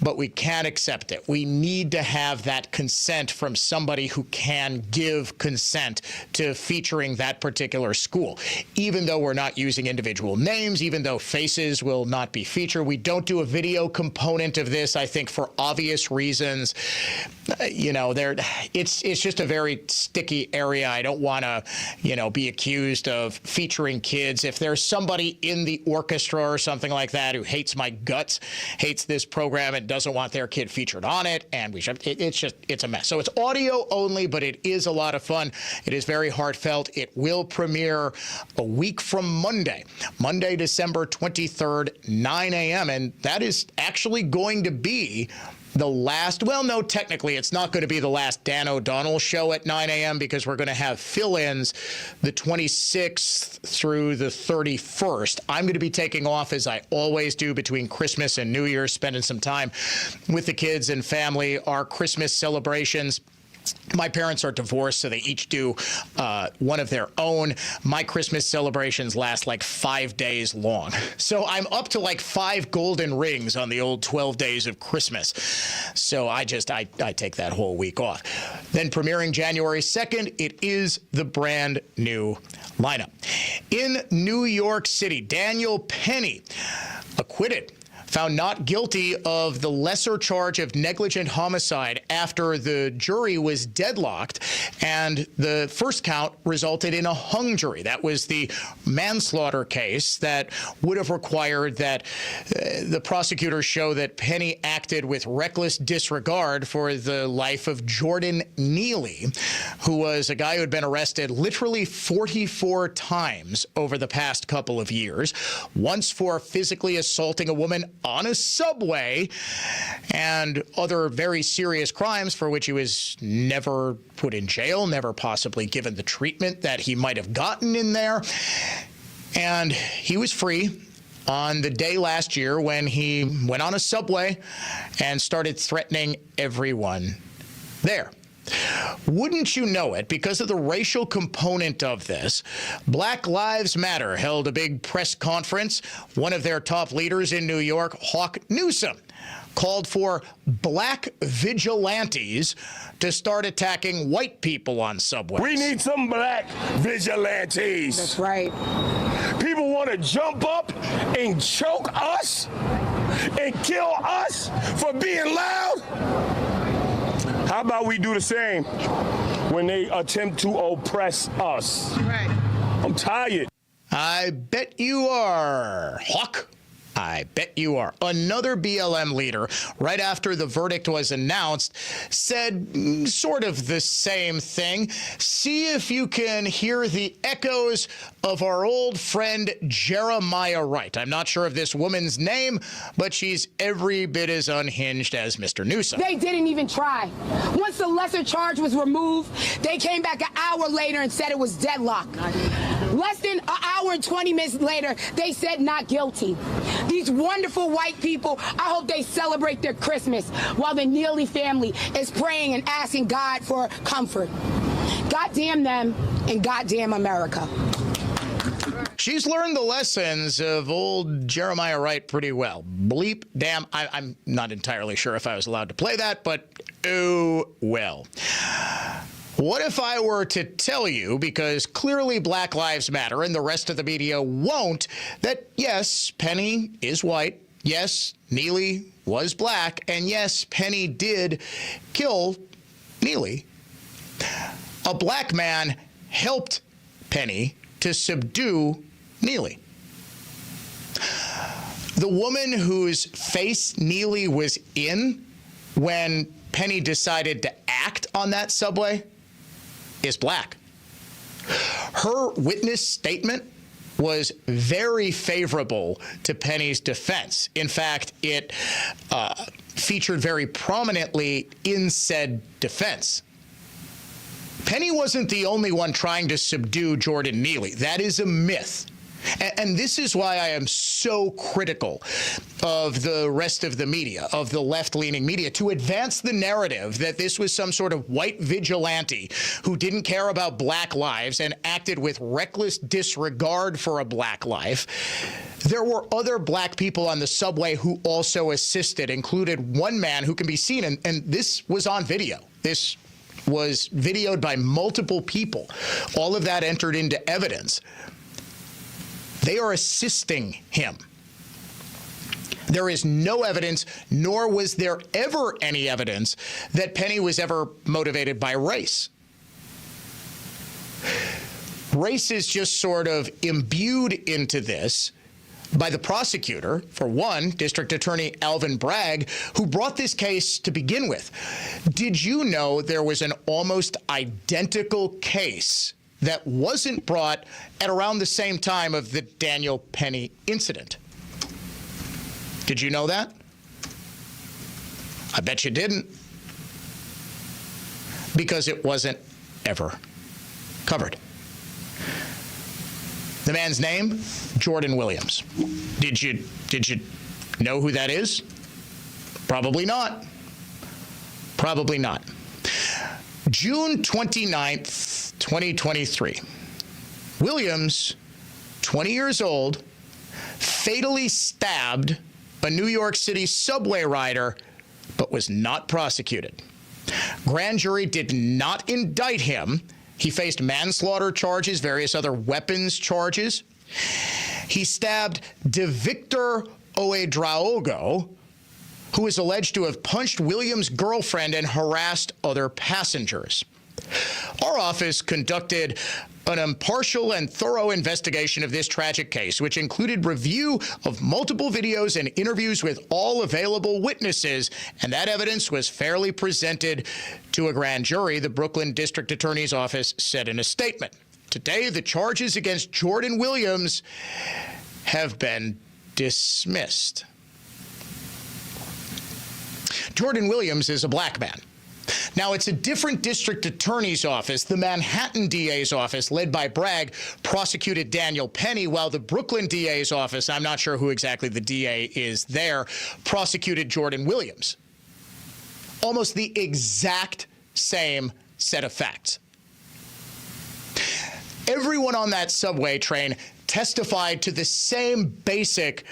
but we can't accept it. We need to have that consent from somebody who can give consent to featuring that particular school. Even though we're not using individual names, even though faces will not be featured, we don't do a video component of this, I think, for obvious reasons. It's just a very sticky area. I don't want to, be accused of featuring kids. If there's somebody in the orchestra or something like that who hates my guts, hates this program and doesn't want their kid featured on it, and it's a mess. So it's audio only, but it is a lot of fun. It is very heartfelt. It will premiere a week from Monday, December 23rd, 9 a.m. And that is actually going to be the last, well, no, technically it's not going to be the last Dan O'Donnell show at 9 a.m. because we're going to have fill-ins the 26th through the 31st. I'm going to be taking off, as I always do, between Christmas and New Year's, spending some time with the kids and family, our Christmas celebrations. My parents are divorced, so they each do one of their own. My Christmas celebrations last like 5 days long. So I'm up to like 5 golden rings on the old 12 days of Christmas. So I take that whole week off. Then premiering January 2nd, it is the brand new lineup. In New York City, Daniel Penny acquitted, found not guilty of the lesser charge of negligent homicide after the jury was deadlocked, and the first count resulted in a hung jury. That was the manslaughter case that would have required that the prosecutors show that Penny acted with reckless disregard for the life of Jordan Neely, who was a guy who had been arrested literally 44 times over the past couple of years, once for physically assaulting a woman on a subway, and other very serious crimes for which he was never put in jail, never possibly given the treatment that he might have gotten in there. And he was free on the day last year when he went on a subway and started threatening everyone there. Wouldn't you know it, because of the racial component of this, Black Lives Matter held a big press conference. One of their top leaders in New York, Hawk Newsom, called for black vigilantes to start attacking white people on subways. We need some black vigilantes. That's right. People want to jump up and choke us and kill us for being loud. How about we do the same when they attempt to oppress us? Right. I'm tired. I bet you are, Hawk. I bet you are. Another BLM leader, right after the verdict was announced, said sort of the same thing. See if you can hear the echoes of our old friend Jeremiah Wright. I'm not sure of this woman's name, but she's every bit as unhinged as Mr. Newsom. They didn't even try. Once the lesser charge was removed, they came back an hour later and said it was deadlock. Less than an hour and 20 minutes later, they said not guilty. These wonderful white people, I hope they celebrate their Christmas while the Neely family is praying and asking God for comfort. Goddamn them and goddamn America. She's learned the lessons of old Jeremiah Wright pretty well. Bleep, damn, I'm not entirely sure if I was allowed to play that, but oh well. What if I were to tell you, because clearly Black Lives Matter and the rest of the media won't, that yes, Penny is white, yes, Neely was black, and yes, Penny did kill Neely. A black man helped Penny to subdue Neely. The woman whose face Neely was in when Penny decided to act on that subway is black. Her witness statement was very favorable to Penny's defense. In fact, it featured very prominently in said defense. Penny wasn't the only one trying to subdue Jordan Neely. That is a myth. And this is why I am so critical of the rest of the media, of the left-leaning media, to advance the narrative that this was some sort of white vigilante who didn't care about black lives and acted with reckless disregard for a black life. There were other black people on the subway who also assisted, included one man who can be seen, and this was on video. This was videoed by multiple people. All of that entered into evidence. They are assisting him. There is no evidence, nor was there ever any evidence, that Penny was ever motivated by race. Race is just sort of imbued into this by the prosecutor, for one, District Attorney Alvin Bragg, who brought this case to begin with. Did you know there was an almost identical case that wasn't brought at around the same time of the Daniel Penny incident? Did you know that? I bet you didn't, because it wasn't ever covered. The man's name, Jordan Williams. Did you know who that is? Probably not. Probably not. June 29th, 2023. Williams, 20 years old, fatally stabbed a New York City subway rider, but was not prosecuted. Grand jury did not indict him. He faced manslaughter charges, various other weapons charges. He stabbed DeVictor Ouedraogo, who is alleged to have punched Williams' girlfriend and harassed other passengers. Our office conducted an impartial and thorough investigation of this tragic case, which included review of multiple videos and interviews with all available witnesses, and that evidence was fairly presented to a grand jury, the Brooklyn District Attorney's Office said in a statement. Today, the charges against Jordan Williams have been dismissed. Jordan Williams is a black man. Now, it's a different district attorney's office. The Manhattan DA's office, led by Bragg, prosecuted Daniel Penny, while the Brooklyn DA's office, I'm not sure who exactly the DA is there, prosecuted Jordan Williams. Almost the exact same set of facts. Everyone on that subway train testified to the same basic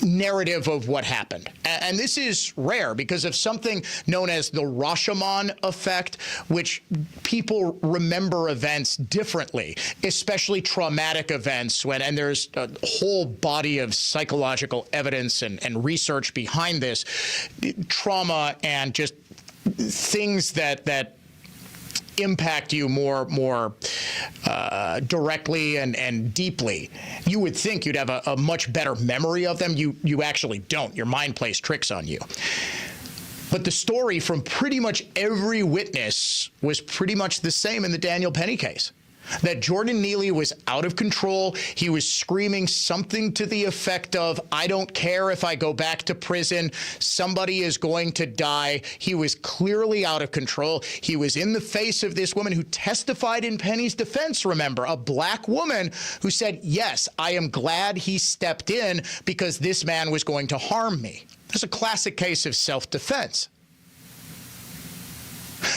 narrative of what happened. And this is rare because of something known as the Rashomon effect, which people remember events differently, especially traumatic events, and there's a whole body of psychological evidence and research behind this. Trauma and just things that impact you more directly and deeply. You would think you'd have a much better memory of them. You actually don't. Your mind plays tricks on you. But the story from pretty much every witness was pretty much the same in the Daniel Penny case. That Jordan Neely was out of control. He was screaming something to the effect of, "I don't care if I go back to prison. Somebody is going to die." He was clearly out of control. He was in the face of this woman who testified in Penny's defense, remember, a black woman who said, "Yes, I am glad he stepped in because this man was going to harm me." It's a classic case of self-defense.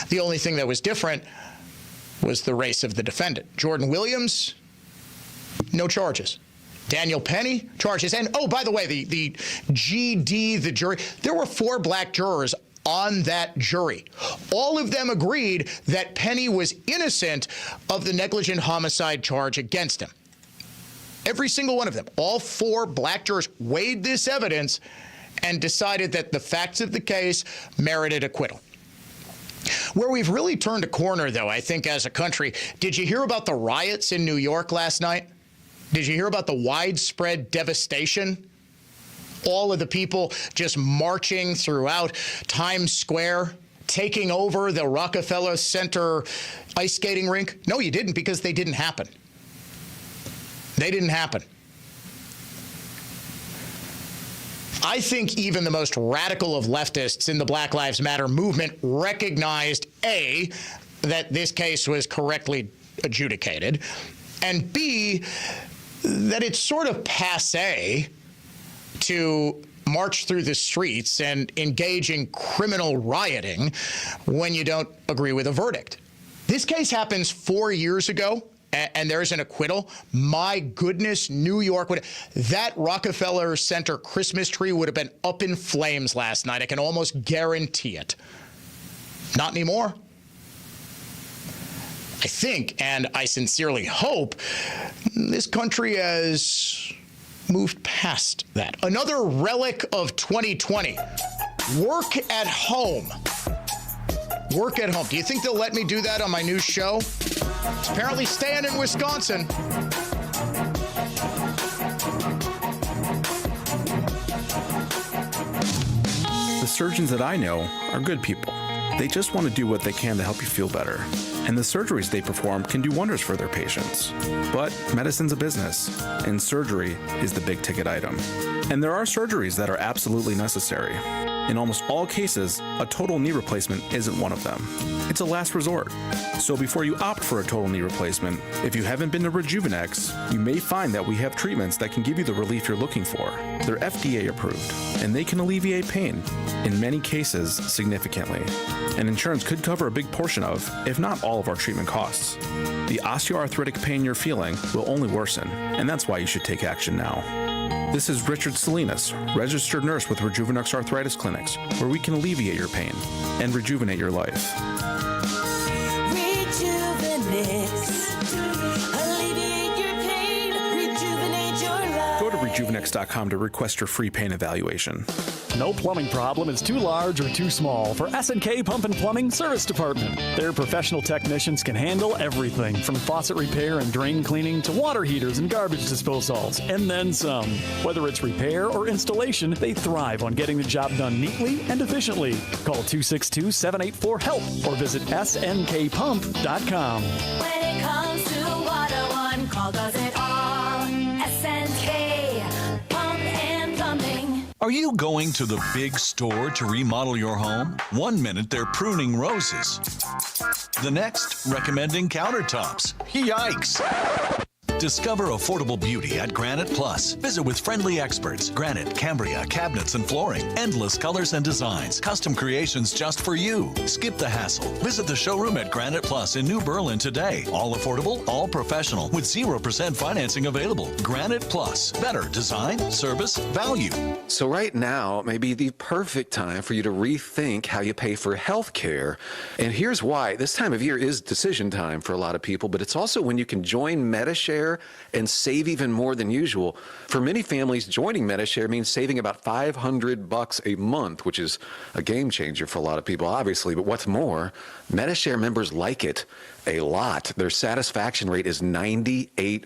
The only thing that was different was the race of the defendant. Jordan Williams, no charges. Daniel Penny, charges. And, oh, by the way, the GD, the jury, there were 4 black jurors on that jury. All of them agreed that Penny was innocent of the negligent homicide charge against him. Every single one of them. All 4 black jurors weighed this evidence and decided that the facts of the case merited acquittal. Where we've really turned a corner, though, I think, as a country, did you hear about the riots in New York last night? Did you hear about the widespread devastation? All of the people just marching throughout Times Square, taking over the Rockefeller Center ice skating rink? No, you didn't, because they didn't happen. They didn't happen. I think even the most radical of leftists in the Black Lives Matter movement recognized, A, that this case was correctly adjudicated, and B, that it's sort of passé to march through the streets and engage in criminal rioting when you don't agree with a verdict. This case happens 4 years ago, and there's an acquittal, my goodness, New York that Rockefeller Center Christmas tree would have been up in flames last night. I can almost guarantee it. Not anymore. I think, and I sincerely hope, this country has moved past that. Another relic of 2020. Work at home. Work at home. Do you think they'll let me do that on my new show? It's apparently staying in Wisconsin. The surgeons that I know are good people. They just want to do what they can to help you feel better. And the surgeries they perform can do wonders for their patients. But medicine's a business, and surgery is the big ticket item. And there are surgeries that are absolutely necessary. In almost all cases, a total knee replacement isn't one of them. It's a last resort. So before you opt for a total knee replacement, if you haven't been to Rejuvenex, you may find that we have treatments that can give you the relief you're looking for. They're FDA approved, and they can alleviate pain, in many cases significantly. And insurance could cover a big portion of, if not all of our treatment costs. The osteoarthritic pain you're feeling will only worsen, and that's why you should take action now. This is Richard Salinas, registered nurse with Rejuvenex Arthritis Clinics, where we can alleviate your pain and rejuvenate your life. Alleviate your pain, rejuvenate your life. Go to Rejuvenex.com to request your free pain evaluation. No plumbing problem is too large or too small for S&K Pump and Plumbing Service Department. Their professional technicians can handle everything from faucet repair and drain cleaning to water heaters and garbage disposals, and then some. Whether it's repair or installation, they thrive on getting the job done neatly and efficiently. Call 262-784-HELP or visit SNKPump.com. When it comes to water, one call does it all. S&K Pump and Plumbing. Are you going to the big store to remodel your home? 1 minute they're pruning roses. The next, recommending countertops. Yikes! Discover affordable beauty at Granite Plus. Visit with friendly experts. Granite, Cambria, cabinets and flooring. Endless colors and designs. Custom creations just for you. Skip the hassle. Visit the showroom at Granite Plus in New Berlin today. All affordable, all professional, with 0% financing available. Granite Plus. Better design, service, value. So right now may be the perfect time for you to rethink how you pay for health care. And here's why. This time of year is decision time for a lot of people, but it's also when you can join MediShare and save even more than usual. For many families, joining MediShare means saving about $500 a month, which is a game changer for a lot of people, obviously. But what's more, MediShare members like it a lot. Their satisfaction rate is 98%.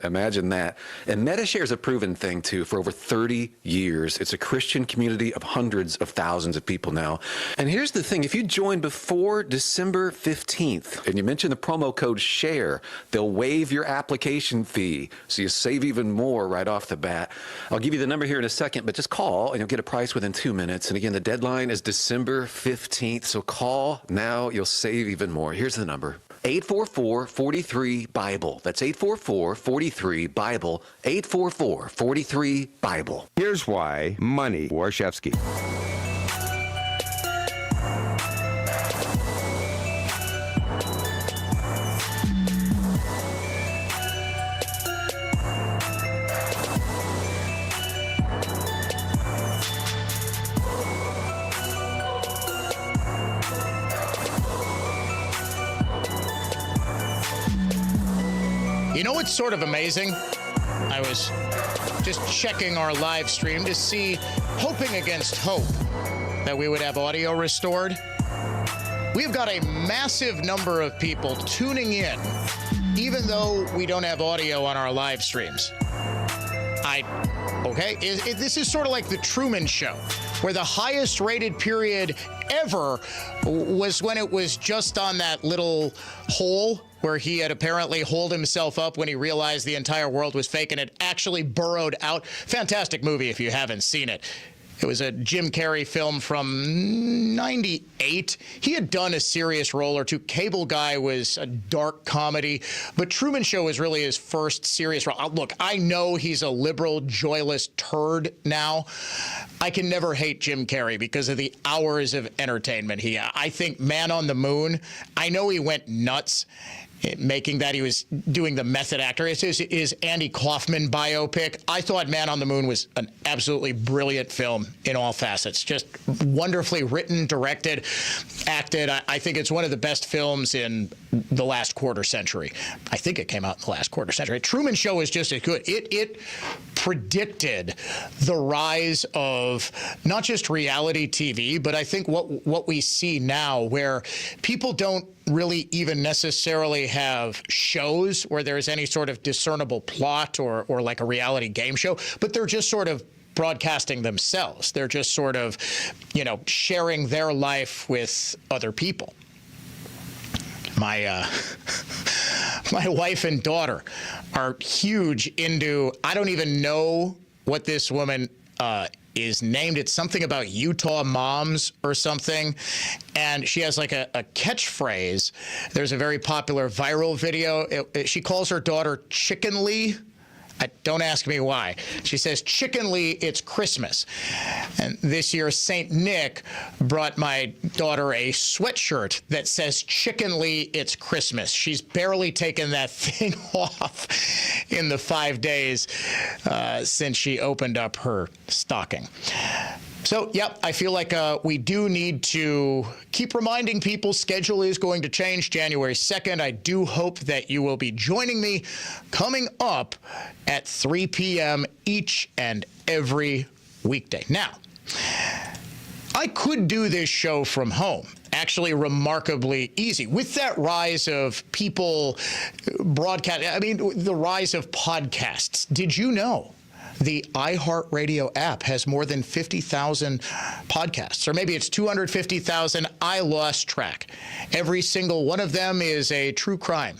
Imagine that. And MediShare is a proven thing, too, for over 30 years. It's a Christian community of hundreds of thousands of people now. And here's the thing. If you join before December 15th and you mention the promo code SHARE, they'll waive your application fee, so you save even more right off the bat. I'll give you the number here in a second, but just call and you'll get a price within 2 minutes. And again, the deadline is December 15th, so call now. You'll save even more. Here's the number. 844-43-BIBLE. That's 844-43-BIBLE. 844-43-BIBLE. Here's why money, Warshevsky. You know what's sort of amazing? I was just checking our live stream to see, hoping against hope, that we would have audio restored. We've got a massive number of people tuning in, even though we don't have audio on our live streams. This is sort of like the Truman Show, where the highest rated period ever was when it was just on that little hole where he had apparently holed himself up when he realized the entire world was fake and had actually burrowed out. Fantastic movie if you haven't seen it. It was a Jim Carrey film from '98. He had done a serious role or two. Cable Guy was a dark comedy, but Truman Show was really his first serious role. Look, I know he's a liberal, joyless turd now. I can never hate Jim Carrey because of the hours of entertainment. I think Man on the Moon, I know he went nuts. making that. He was doing the method actor. It's his Andy Kaufman biopic. I thought Man on the Moon was an absolutely brilliant film in all facets. Just wonderfully written, directed, acted. I think it's one of the best films in the last quarter century. I think it came out in the last quarter century. Truman Show is just as good. It predicted the rise of not just reality TV, but I think what we see now, where people don't really even necessarily have shows where there's any sort of discernible plot or like a reality game show, but they're just sort of broadcasting themselves. They're just sort of, sharing their life with other people. My wife and daughter are huge into, I don't even know what this woman is named. It's something about Utah moms or something. And she has like a catchphrase. There's a very popular viral video. She calls her daughter Chickenly. Don't ask me why. She says, Chickenly, it's Christmas. And this year, St. Nick brought my daughter a sweatshirt that says, Chickenly, it's Christmas. She's barely taken that thing off in the 5 days since she opened up her stocking. So, yep, I feel like we do need to keep reminding people schedule is going to change January 2nd. I do hope that you will be joining me coming up at 3 p.m. each and every weekday. Now, I could do this show from home. Actually remarkably easy. With that rise of people the rise of podcasts, did you know the iHeartRadio app has more than 50,000 podcasts, or maybe it's 250,000. I lost track. Every single one of them is a true crime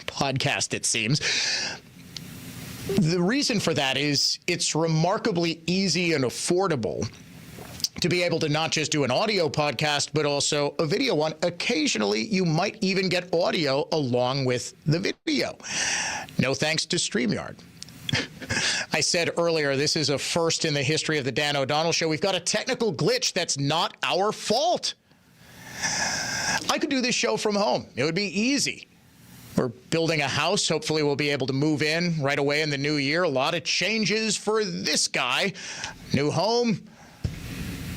podcast, it seems. The reason for that is it's remarkably easy and affordable to be able to not just do an audio podcast, but also a video one. Occasionally, you might even get audio along with the video. No thanks to StreamYard. I said earlier, this is a first in the history of the Dan O'Donnell Show. We've got a technical glitch that's not our fault. I could do this show from home. It would be easy. We're building a house. Hopefully we'll be able to move in right away in the new year. A lot of changes for this guy. New home,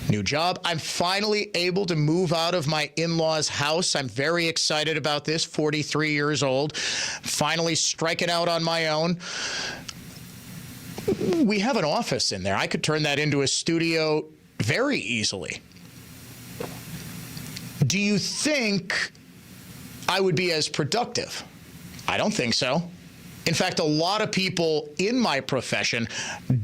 new job. I'm finally able to move out of my in-laws' house. I'm very excited about this, 43 years old. Finally striking out on my own. We have an office in there. I could turn that into a studio very easily. Do you think I would be as productive? I don't think so. In fact, a lot of people in my profession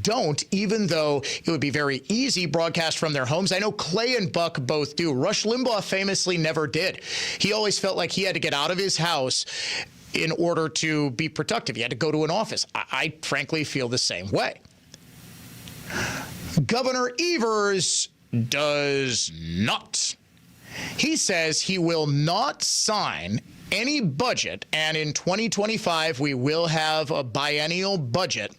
don't, even though it would be very easy broadcast from their homes. I know Clay and Buck both do. Rush Limbaugh famously never did. He always felt like he had to get out of his house in order to be productive. He had to go to an office. I frankly feel the same way. Governor Evers does not. He says he will not sign any budget, and in 2025 we will have a biennial budget,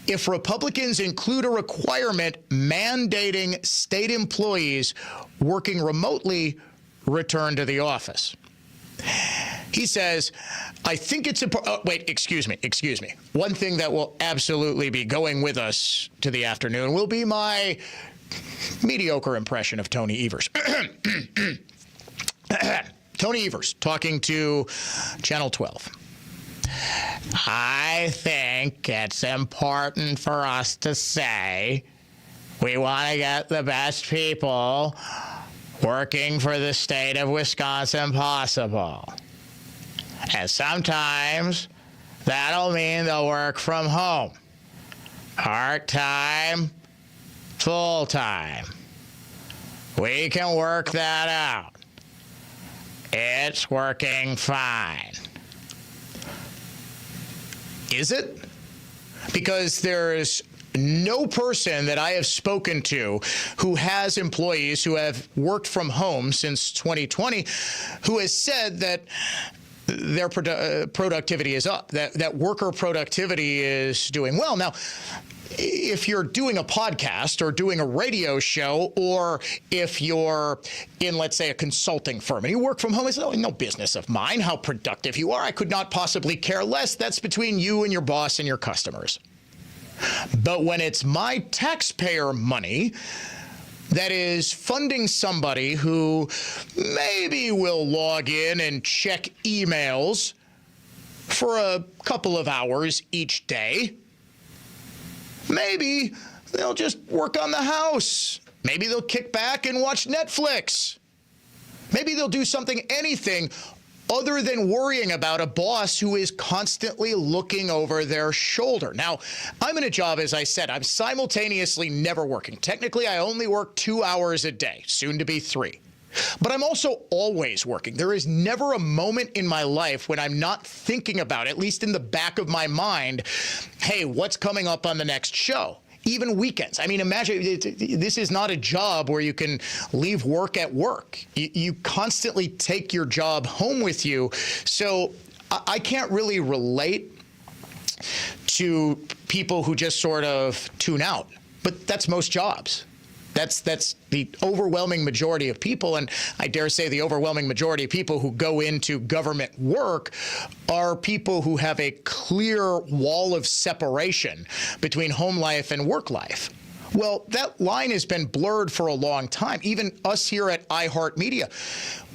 if Republicans include a requirement mandating state employees working remotely return to the office. He says, I think it's important. Excuse me. One thing that will absolutely be going with us to the afternoon will be my mediocre impression of Tony Evers. Tony Evers talking to Channel 12. I think it's important for us to say we want to get the best people working for the state of Wisconsin possible. And sometimes that'll mean they'll work from home. Part-time, full-time. We can work that out. It's working fine. Is it? Because there's no person that I have spoken to who has employees who have worked from home since 2020 who has said that their productivity is up, that worker productivity is doing well. Now, if you're doing a podcast or doing a radio show, or if you're in, let's say, a consulting firm and you work from home, it's no business of mine how productive you are. I could not possibly care less. That's between you and your boss and your customers. But when it's my taxpayer money that is funding somebody who maybe will log in and check emails for a couple of hours each day, maybe they'll just work on the house. Maybe they'll kick back and watch Netflix. Maybe they'll do anything other than worrying about a boss who is constantly looking over their shoulder. Now, I'm in a job, as I said, I'm simultaneously never working. Technically, I only work 2 hours a day, soon to be 3. But I'm also always working. There is never a moment in my life when I'm not thinking about, at least in the back of my mind, hey, what's coming up on the next show? Even weekends. I mean, imagine, this is not a job where you can leave work at work. You constantly take your job home with you. So I can't really relate to people who just sort of tune out. But that's most jobs. That's the overwhelming majority of people, and I dare say the overwhelming majority of people who go into government work are people who have a clear wall of separation between home life and work life. Well, that line has been blurred for a long time. Even us here at iHeartMedia,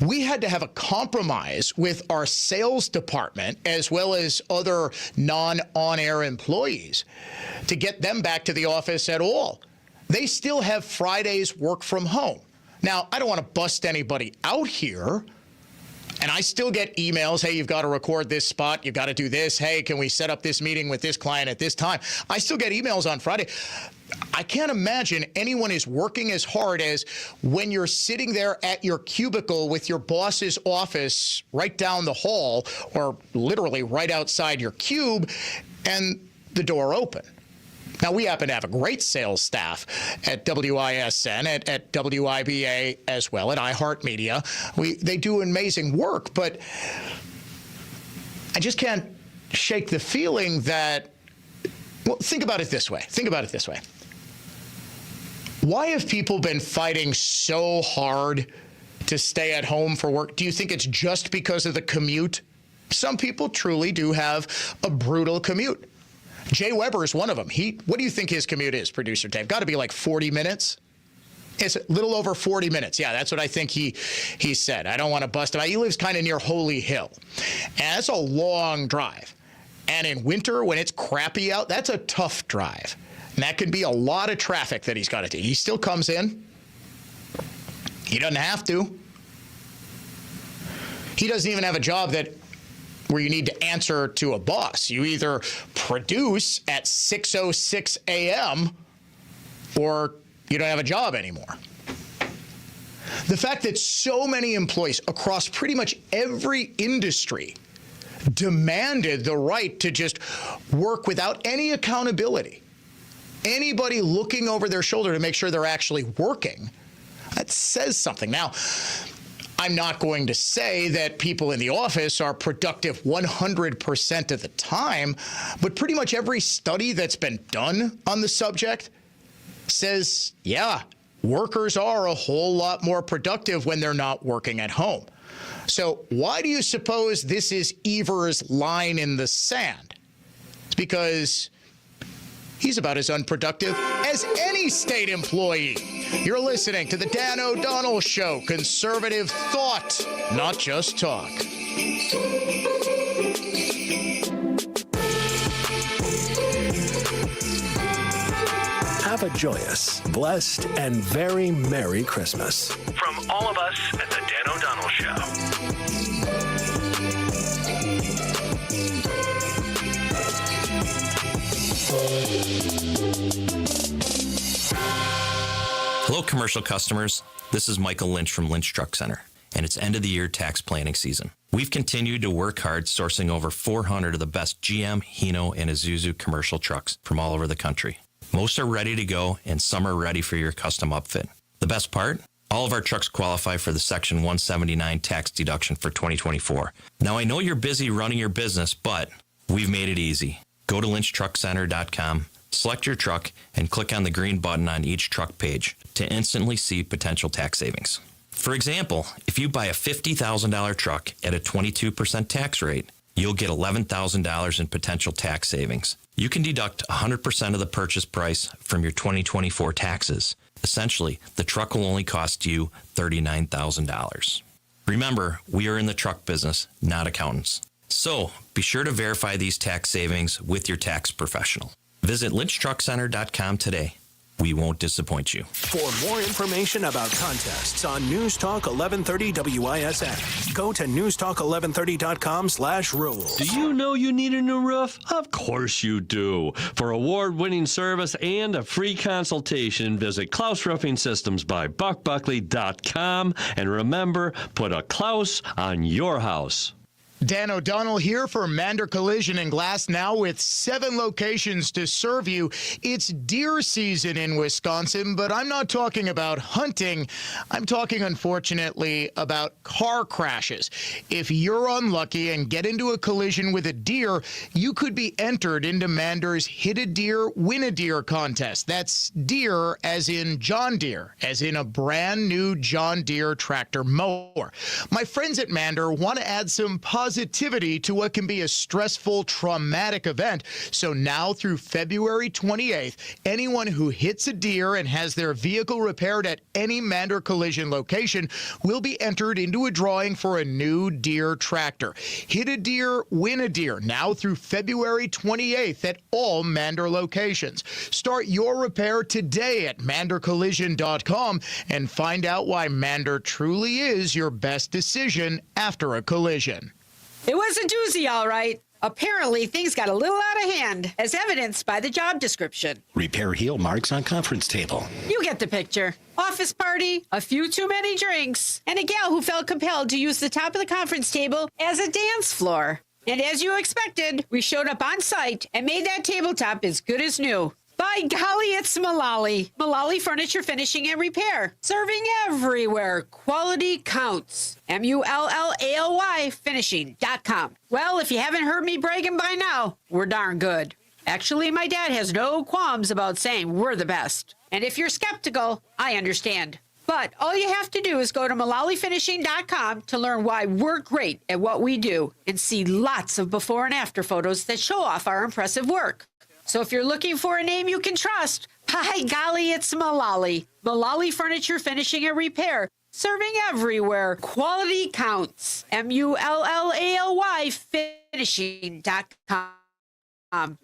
we had to have a compromise with our sales department as well as other non-on-air employees to get them back to the office at all. They still have Fridays work from home. Now, I don't want to bust anybody out here, and I still get emails, hey, you've got to record this spot, you've got to do this, hey, can we set up this meeting with this client at this time? I still get emails on Friday. I can't imagine anyone is working as hard as when you're sitting there at your cubicle with your boss's office right down the hall, or literally right outside your cube, and the door open. Now, we happen to have a great sales staff at WISN, at WIBA as well, at iHeartMedia. They do amazing work, but I just can't shake the feeling that, well, think about it this way. Why have people been fighting so hard to stay at home for work? Do you think it's just because of the commute? Some people truly do have a brutal commute. Jay Weber is one of them. What do you think his commute is, producer Dave? Got to be like 40 minutes? It's a little over 40 minutes. Yeah, that's what I think he said. I don't want to bust him out. He lives kind of near Holy Hill. And that's a long drive. And in winter, when it's crappy out, that's a tough drive. And that can be a lot of traffic that he's got to do. He still comes in. He doesn't have to. He doesn't even have a job where you need to answer to a boss. You either produce at 6:06 a.m. or you don't have a job anymore. The fact that so many employees across pretty much every industry demanded the right to just work without any accountability, anybody looking over their shoulder to make sure they're actually working, that says something. Now, I'm not going to say that people in the office are productive 100% of the time, but pretty much every study that's been done on the subject says, yeah, workers are a whole lot more productive when they're not working at home. So why do you suppose this is Evers' line in the sand? It's because he's about as unproductive as any state employee. You're listening to the Dan O'Donnell Show, conservative thought, not just talk. Have a joyous, blessed, and very Merry Christmas. From all of us at the Dan O'Donnell Show. Hello, commercial customers. This is Michael Lynch from Lynch Truck Center, and it's end of the year tax planning season. We've continued to work hard sourcing over 400 of the best GM, Hino, and Isuzu commercial trucks from all over the country. Most are ready to go, and some are ready for your custom upfit. The best part? All of our trucks qualify for the Section 179 tax deduction for 2024. Now, I know you're busy running your business, but we've made it easy. Go to lynchtruckcenter.com, Select your truck and click on the green button on each truck page to instantly see potential tax savings. For example, if you buy a $50,000 truck at a 22% tax rate, you'll get $11,000 in potential tax savings. You can deduct 100% of the purchase price from your 2024 taxes. Essentially, the truck will only cost you $39,000. Remember, we are in the truck business, not accountants. So, be sure to verify these tax savings with your tax professional. Visit lynchtruckcenter.com today. We won't disappoint you. For more information about contests on News Talk 1130 WISN, go to newstalk1130.com/rules. Do you know you need a new roof? Of course you do. For award-winning service and a free consultation, visit Klaus Roofing Systems by BuckBuckley.com. And remember, put a Klaus on your house. Dan O'Donnell here for Mander Collision and Glass, now with 7 locations to serve you. It's deer season in Wisconsin, but I'm not talking about hunting. I'm talking, unfortunately, about car crashes. If you're unlucky and get into a collision with a deer, you could be entered into Mander's Hit a Deer, Win a Deer contest. That's deer as in John Deere, as in a brand new John Deere tractor mower. My friends at Mander want to add some positivity to what can be a stressful, traumatic event. So now through February 28th, anyone who hits a deer and has their vehicle repaired at any Mander Collision location will be entered into a drawing for a new Deere tractor. Hit a Deer, Win a Deer, now through February 28th at all Mander locations. Start your repair today at mandercollision.com and find out why Mander truly is your best decision after a collision. It was a doozy, all right. Apparently, things got a little out of hand, as evidenced by the job description. Repair heel marks on conference table. You get the picture. Office party, a few too many drinks, and a gal who felt compelled to use the top of the conference table as a dance floor. And as you expected, we showed up on site and made that tabletop as good as new. By golly, it's Mullally. Mullally Furniture Finishing and Repair. Serving everywhere. Quality counts. MULLALY finishing.com. Well, if you haven't heard me bragging by now, we're darn good. Actually, my dad has no qualms about saying we're the best. And if you're skeptical, I understand. But all you have to do is go to MullallyFinishing.com to learn why we're great at what we do and see lots of before and after photos that show off our impressive work. So if you're looking for a name you can trust, by golly, it's Mullally. Mullally Furniture Finishing and Repair. Serving everywhere. Quality counts. MULLALY finishing.com.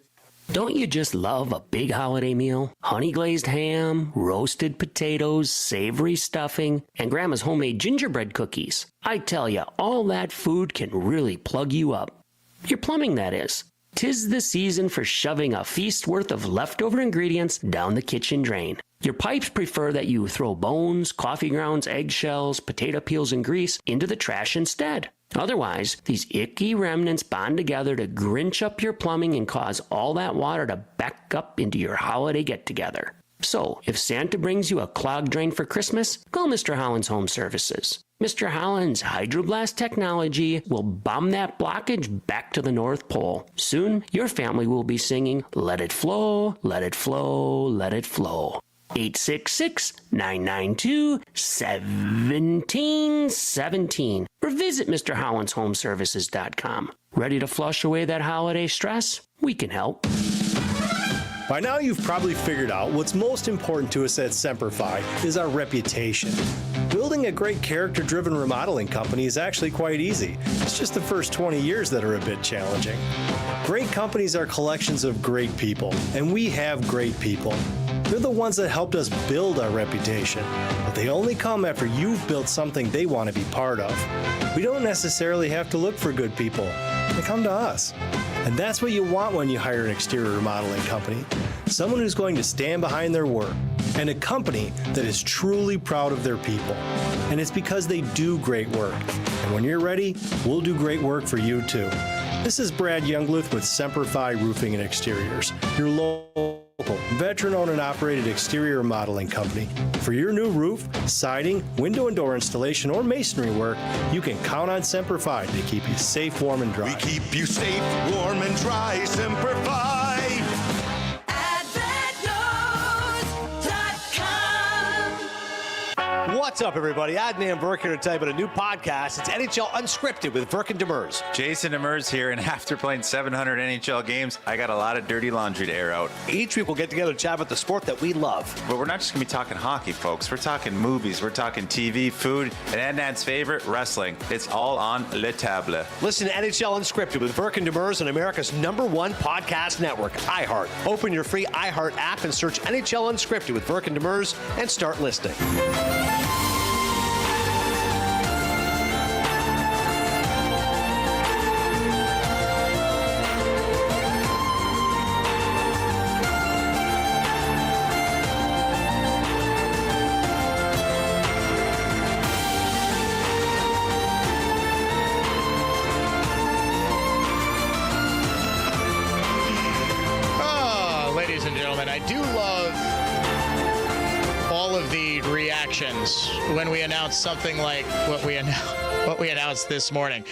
Don't you just love a big holiday meal? Honey glazed ham, roasted potatoes, savory stuffing, and Grandma's homemade gingerbread cookies. I tell you, all that food can really plug you up. Your plumbing, that is. 'Tis the season for shoving a feast worth of leftover ingredients down the kitchen drain. Your pipes prefer that you throw bones, coffee grounds, eggshells, potato peels, and grease into the trash instead. Otherwise, these icky remnants bond together to grinch up your plumbing and cause all that water to back up into your holiday get-together. So, if Santa brings you a clogged drain for Christmas, call Mr. Holland's Home Services. Mr. Holland's Hydroblast technology will bomb that blockage back to the North Pole. Soon, your family will be singing, "Let it flow, let it flow, let it flow." 866-992-1717 or visit MrHollandsHomeservices.com. Ready to flush away that holiday stress? We can help. By now you've probably figured out what's most important to us at Semperfi is our reputation. Building a great character-driven remodeling company is actually quite easy. It's just the first 20 years that are a bit challenging. Great companies are collections of great people, and we have great people. They're the ones that helped us build our reputation, but they only come after you've built something they want to be part of. We don't necessarily have to look for good people. They come to us. And that's what you want when you hire an exterior remodeling company. Someone who's going to stand behind their work, and a company that is truly proud of their people. And it's because they do great work. And when you're ready, we'll do great work for you too. This is Brad Youngluth with Semperfi Roofing and Exteriors, your local, veteran-owned and operated exterior remodeling company. For your new roof, siding, window and door installation, or masonry work, you can count on Semperfi to keep you safe, warm, and dry. We keep you safe, warm, and dry. Semperfi. What's up, everybody? Adnan Burke here to tell you about a new podcast. It's NHL Unscripted with Burke and Demers. Jason Demers here, and after playing 700 NHL games, I got a lot of dirty laundry to air out. Each week we'll get together to chat about the sport that we love. But we're not just going to be talking hockey, folks. We're talking movies, we're talking TV, food, and Adnan's favorite, wrestling. It's all on Le Table. Listen to NHL Unscripted with Burke and Demers on America's #1 podcast network, iHeart. Open your free iHeart app and search NHL Unscripted with Burke and Demers and start listening. Ladies and gentlemen, I do love all of the reactions when we announce something like what we announced this morning,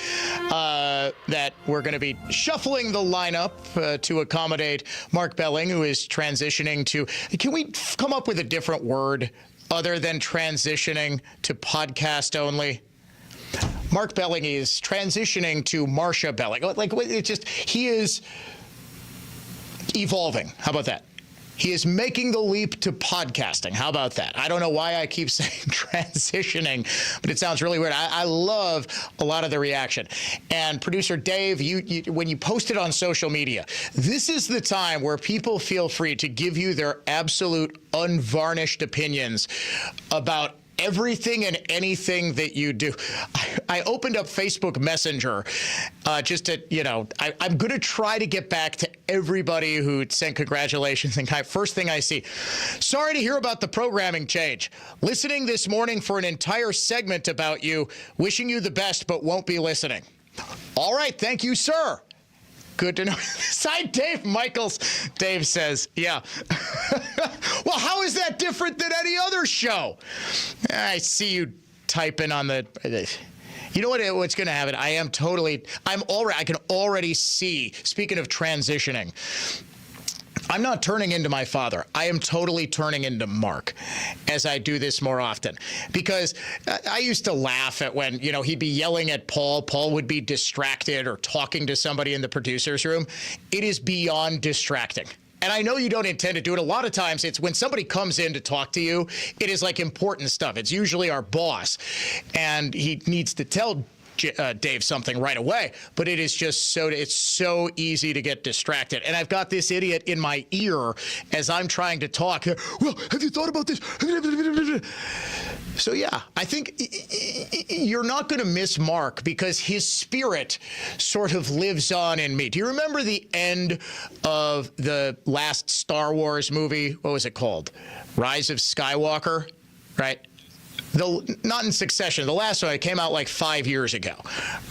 that we're going to be shuffling the lineup to accommodate Mark Belling, who is transitioning to. Can we come up with a different word other than transitioning to podcast only? Mark Belling is transitioning to Marsha Belling. Like, it's just, he is evolving. How about that? He is making the leap to podcasting. How about that? I don't know why I keep saying transitioning, but it sounds really weird. I love a lot of the reaction. And producer Dave, you when you post it on social media, this is the time where people feel free to give you their absolute unvarnished opinions about everything and anything that you do. I opened up Facebook Messenger just to, I'm going to try to get back to everybody who sent congratulations. And first thing I see, sorry to hear about the programming change. Listening this morning for an entire segment about you, wishing you the best, but won't be listening. All right. Thank you, sir. Good to know. Side Dave Michaels. Dave says, yeah. Well, how is that different than any other show? I see you typing on the. You know what's going to happen? I can already see, speaking of transitioning, I'm not turning into my father. I am totally turning into Mark as I do this more often, because I used to laugh at when, he'd be yelling at Paul. Paul would be distracted or talking to somebody in the producer's room. It is beyond distracting. And I know you don't intend to do it. A lot of times it's when somebody comes in to talk to you, it is like important stuff. It's usually our boss, and he needs to tell Dave something right away, but it is just it's so easy to get distracted. And I've got this idiot in my ear as I'm trying to talk. Well, have you thought about this? So yeah, I think you're not going to miss Mark because his spirit sort of lives on in me. Do you remember the end of the last Star Wars movie? What was it called? Rise of Skywalker, right? Not in succession. The last one, it came out like 5 years ago,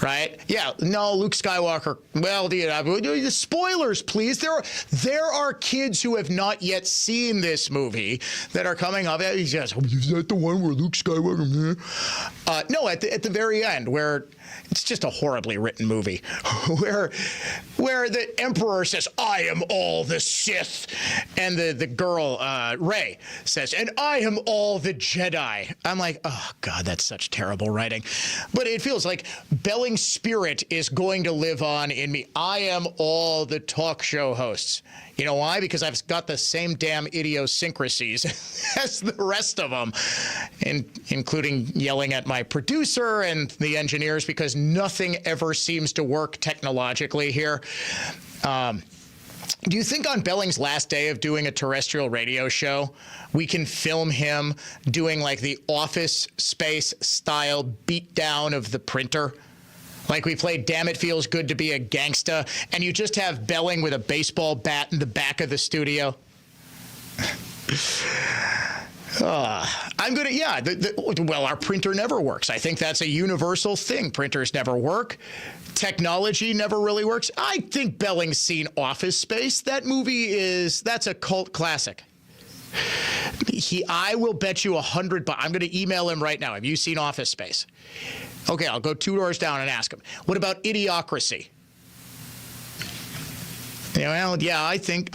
right? Yeah, no, Luke Skywalker. Well, the spoilers, please. There are kids who have not yet seen this movie that are coming up. He says, is that the one where Luke Skywalker? No, at the very end, where it's just a horribly written movie, where the Emperor says, "I am all the Sith," and the girl Rey says, "And I am all the Jedi." I'm like, oh God, that's such terrible writing. But it feels like Belling's spirit is going to live on in me. I am all the talk show hosts. You know why? Because I've got the same damn idiosyncrasies as the rest of them, including yelling at my producer and the engineers because nothing ever seems to work technologically here. Do you think on Belling's last day of doing a terrestrial radio show, we can film him doing like the Office Space style beatdown of the printer? Like we played Damn It Feels Good to Be a Gangsta, and you just have Belling with a baseball bat in the back of the studio? Well, our printer never works. I think that's a universal thing. Printers never work. Technology never really works. I think Belling's seen Office Space. That movie that's a cult classic. I will bet you $100. I'm going to email him right now. Have you seen Office Space? Okay, I'll go 2 doors down and ask him. What about Idiocracy? Well, yeah, I think.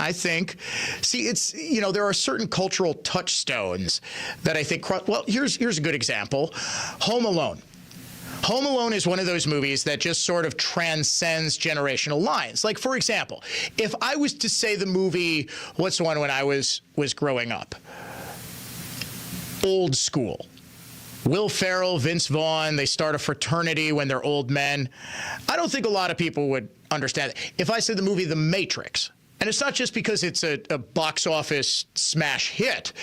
See, it's there are certain cultural touchstones that I think. Well, here's a good example: Home Alone. Home Alone is one of those movies that just sort of transcends generational lines. Like, for example, if I was to say the movie, what's the one when I was growing up? Old School. Will Ferrell, Vince Vaughn, they start a fraternity when they're old men. I don't think a lot of people would understand it. If I said the movie The Matrix, and it's not just because it's a box office smash hit,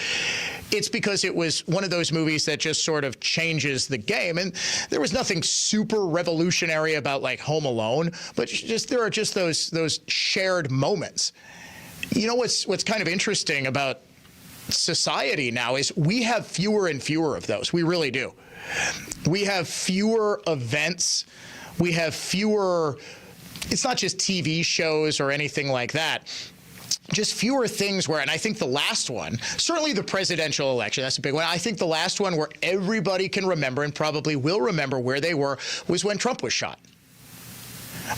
it's because it was one of those movies that just sort of changes the game. And there was nothing super revolutionary about like Home Alone, but there are just those shared moments. You know what's kind of interesting about society now is we have fewer and fewer of those. We really do. We have fewer events. We have fewer, it's not just TV shows or anything like that, just fewer things where, and I think the last one, certainly the presidential election, that's a big one. I think the last one where everybody can remember and probably will remember where they were was when Trump was shot,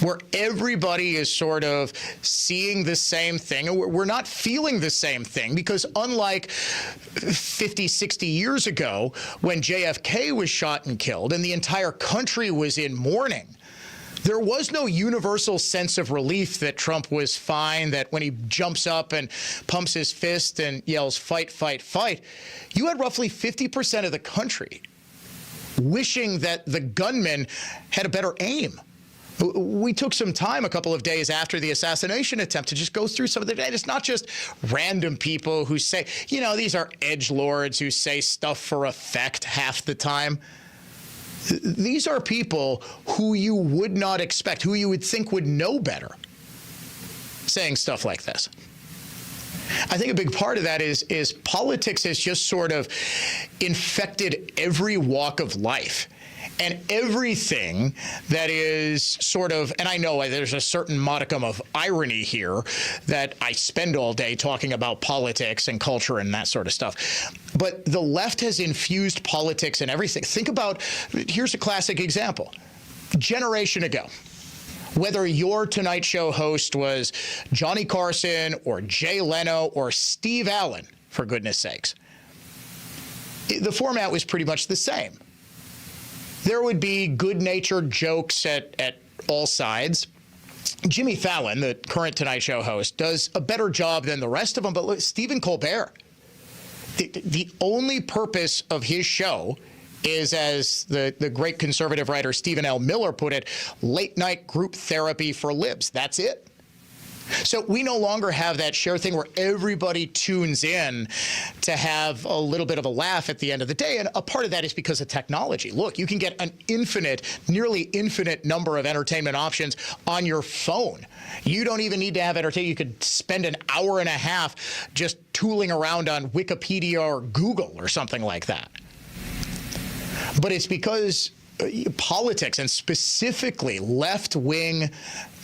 where everybody is sort of seeing the same thing. And we're not feeling the same thing because unlike 50, 60 years ago when JFK was shot and killed and the entire country was in mourning, there was no universal sense of relief that Trump was fine, that when he jumps up and pumps his fist and yells, fight, fight, fight, you had roughly 50% of the country wishing that the gunman had a better aim. We took some time a couple of days after the assassination attempt to just go through some of the data. It's not just random people who say, these are edgelords who say stuff for effect half the time. These are people who you would not expect, who you would think would know better, saying stuff like this. I think a big part of that is politics has just sort of infected every walk of life. And everything that is sort of, and I know there's a certain modicum of irony here that I spend all day talking about politics and culture and that sort of stuff. But the left has infused politics in everything. Think about, here's a classic example. Generation ago, whether your Tonight Show host was Johnny Carson or Jay Leno or Steve Allen, for goodness sakes, the format was pretty much the same. There would be good-natured jokes at all sides. Jimmy Fallon, the current Tonight Show host, does a better job than the rest of them. But look, Stephen Colbert, the only purpose of his show is, as the great conservative writer Stephen L. Miller put it, late-night group therapy for libs. That's it. So we no longer have that shared thing where everybody tunes in to have a little bit of a laugh at the end of the day. And a part of that is because of technology. Look, you can get an nearly infinite number of entertainment options on your phone. You don't even need to have entertainment. You could spend an hour and a half just tooling around on Wikipedia or Google or something like that. But it's because politics, and specifically left-wing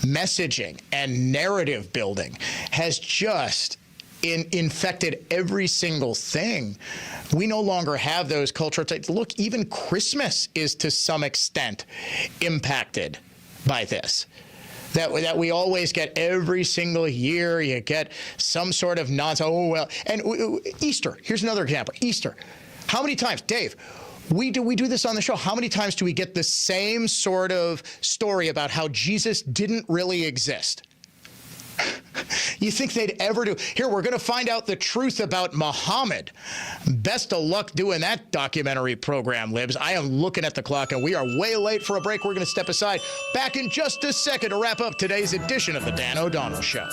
messaging and narrative building, has just infected every single thing. We no longer have those cultural types. Look, even Christmas is to some extent impacted by this. That we always get every single year. You get some sort of nonsense. Oh, well. And Easter, here's another example. Easter. How many times, Dave, we do this on the show. How many times do we get the same sort of story about how Jesus didn't really exist? You think they'd ever do? Here, we're going to find out the truth about Muhammad. Best of luck doing that documentary program, libs. I am looking at the clock, and we are way late for a break. We're going to step aside. Back in just a second to wrap up today's edition of The Dan O'Donnell Show.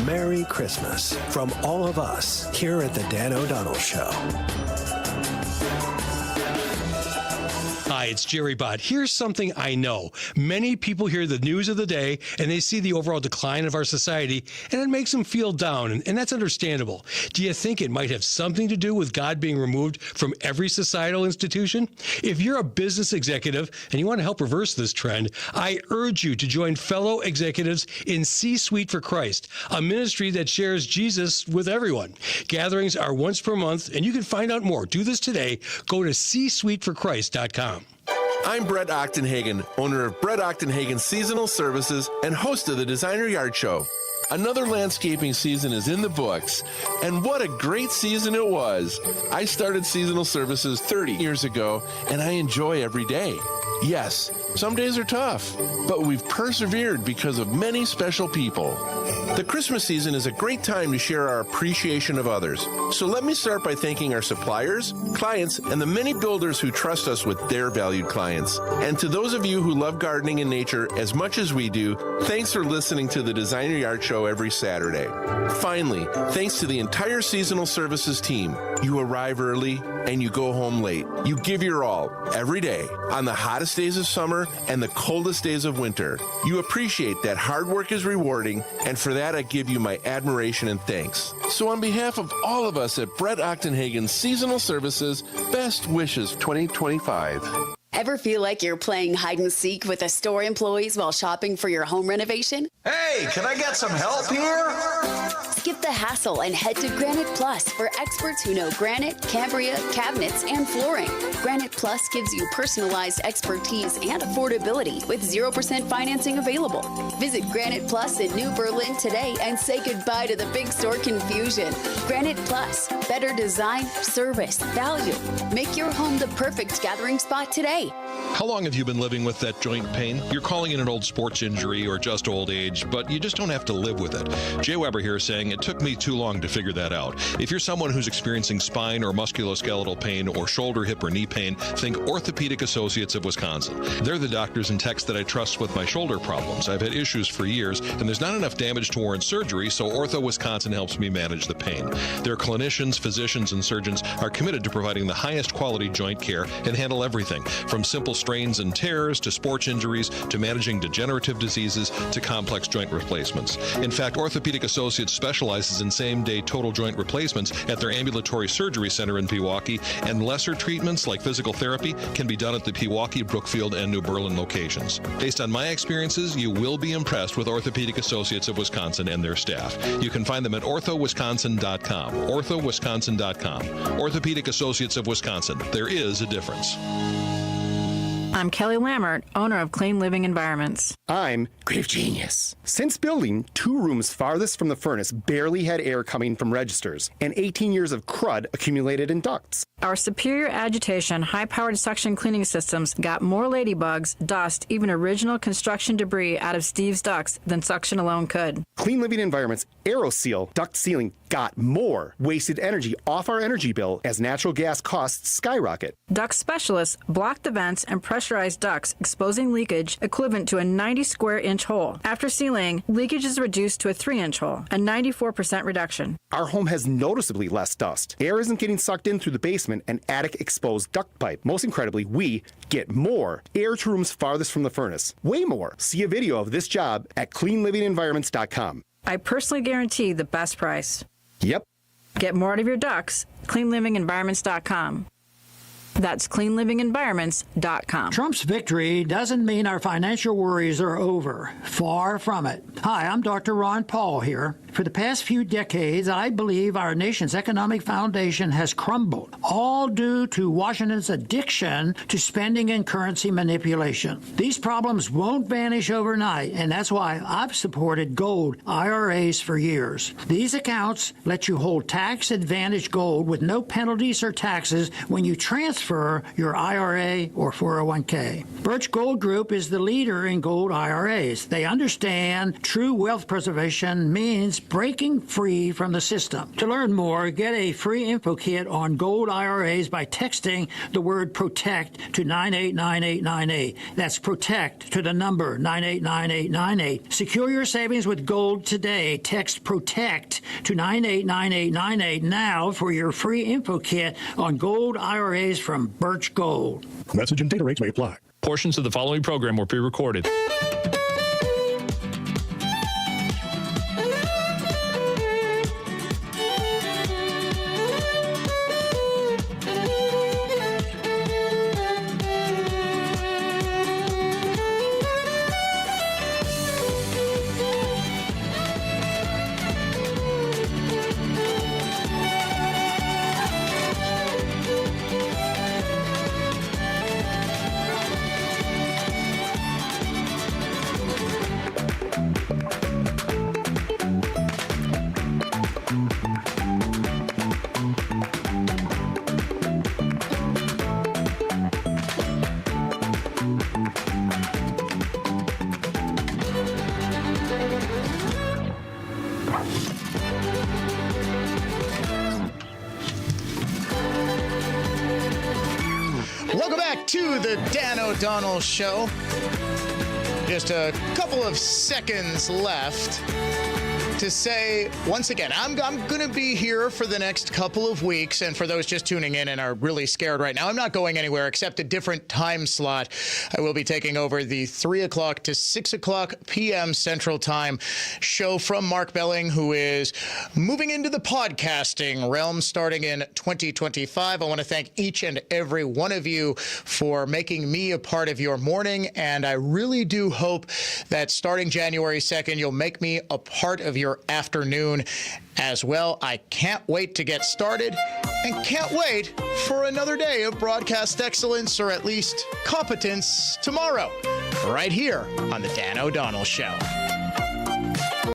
Merry Christmas from all of us here at The Dan O'Donnell Show. Hi, it's Jerry Bott. Here's something I know. Many people hear the news of the day and they see the overall decline of our society, and it makes them feel down, and that's understandable. Do you think it might have something to do with God being removed from every societal institution? If you're a business executive and you want to help reverse this trend, I urge you to join fellow executives in C-Suite for Christ, a ministry that shares Jesus with everyone. Gatherings are once per month, and you can find out more. Do this today. Go to csuiteforchrist.com. I'm Brett Ochtenhagen, owner of Brett Ochtenhagen Seasonal Services and host of the Designer Yard Show. Another landscaping season is in the books, and what a great season it was. I started seasonal services 30 years ago, and I enjoy every day. Yes, some days are tough, but we've persevered because of many special people. The Christmas season is a great time to share our appreciation of others. So let me start by thanking our suppliers, clients, and the many builders who trust us with their valued clients. And to those of you who love gardening and nature as much as we do, thanks for listening to the Designer Yard Show every Saturday. Finally, thanks to the entire seasonal services team. You arrive early and you go home late. You give your all every day on the hottest days of summer and the coldest days of winter. You appreciate that hard work is rewarding, and for that I give you my admiration and thanks. So on behalf of all of us at Brett Ochtenhagen Seasonal Services, best wishes 2025. Ever feel like you're playing hide and seek with the store employees while shopping for your home renovation? Hey, can I get some help here? Skip the hassle and head to Granite Plus for experts who know granite, Cambria, cabinets, and flooring. Granite Plus gives you personalized expertise and affordability with 0% financing available. Visit Granite Plus in New Berlin today and say goodbye to the big store confusion. Granite Plus, better design, service, value. Make your home the perfect gathering spot today. How long have you been living with that joint pain? You're calling it an old sports injury or just old age, but you just don't have to live with it. Jay Weber here saying it took me too long to figure that out. If you're someone who's experiencing spine or musculoskeletal pain or shoulder, hip, or knee pain, think Orthopedic Associates of Wisconsin. They're the doctors and techs that I trust with my shoulder problems. I've had issues for years, and there's not enough damage to warrant surgery, so Ortho Wisconsin helps me manage the pain. Their clinicians, physicians, and surgeons are committed to providing the highest quality joint care and handle everything from simple strains and tears to sports injuries to managing degenerative diseases to complex joint replacements. In fact, Orthopedic Associates specializes in same-day total joint replacements at their ambulatory surgery center in Pewaukee, and lesser treatments like physical therapy can be done at the Pewaukee, Brookfield, and New Berlin locations. Based on my experiences, you will be impressed with Orthopedic Associates of Wisconsin and their staff. You can find them at orthowisconsin.com. orthowisconsin.com. Orthopedic Associates of Wisconsin. There is a difference. I'm Kelly Lammert, owner of Clean Living Environments. I'm Creative Genius. Since building, 2 rooms farthest from the furnace barely had air coming from registers, and 18 years of crud accumulated in ducts. Our superior agitation, high-powered suction cleaning systems got more ladybugs, dust, even original construction debris out of Steve's ducts than suction alone could. Clean Living Environments AeroSeal duct sealing got more wasted energy off our energy bill as natural gas costs skyrocket. Duct specialists block the vents and pressurized ducts, exposing leakage equivalent to a 90-square-inch hole. After sealing, leakage is reduced to a 3-inch hole, a 94% reduction. Our home has noticeably less dust. Air isn't getting sucked in through the basement and attic exposed duct pipe. Most incredibly, we get more air to rooms farthest from the furnace. Way more. See a video of this job at cleanlivingenvironments.com. I personally guarantee the best price. Yep. Get more out of your ducts, cleanlivingenvironments.com. That's cleanlivingenvironments.com. Trump's victory doesn't mean our financial worries are over. Far from it. Hi, I'm Dr. Ron Paul here. For the past few decades, I believe our nation's economic foundation has crumbled, all due to Washington's addiction to spending and currency manipulation. These problems won't vanish overnight, and that's why I've supported gold IRAs for years. These accounts let you hold tax-advantaged gold with no penalties or taxes when you transfer your IRA or 401k. Birch Gold Group is the leader in gold IRAs. They understand true wealth preservation means breaking free from the system. To learn more, get a free info kit on gold IRAs by texting the word PROTECT to 989898. That's PROTECT to the number 989898. Secure your savings with gold today. Text PROTECT to 989898 now for your free info kit on gold IRAs from Birch Gold. Message and data rates may apply. Portions of the following program were pre-recorded. to the Dan O'Donnell Show. Just a couple of seconds left to say, once again, I'm going to be here for the next couple of weeks. And for those just tuning in and are really scared right now, I'm not going anywhere except a different time slot. I will be taking over the 3 o'clock to 6 o'clock p.m. Central Time show from Mark Belling, who is moving into the podcasting realm starting in 2025. I want to thank each and every one of you for making me a part of your morning. And I really do hope that starting January 2nd, you'll make me a part of your afternoon as well. I can't wait to get started and can't wait for another day of broadcast excellence, or at least competence, tomorrow, right here on the Dan O'Donnell Show.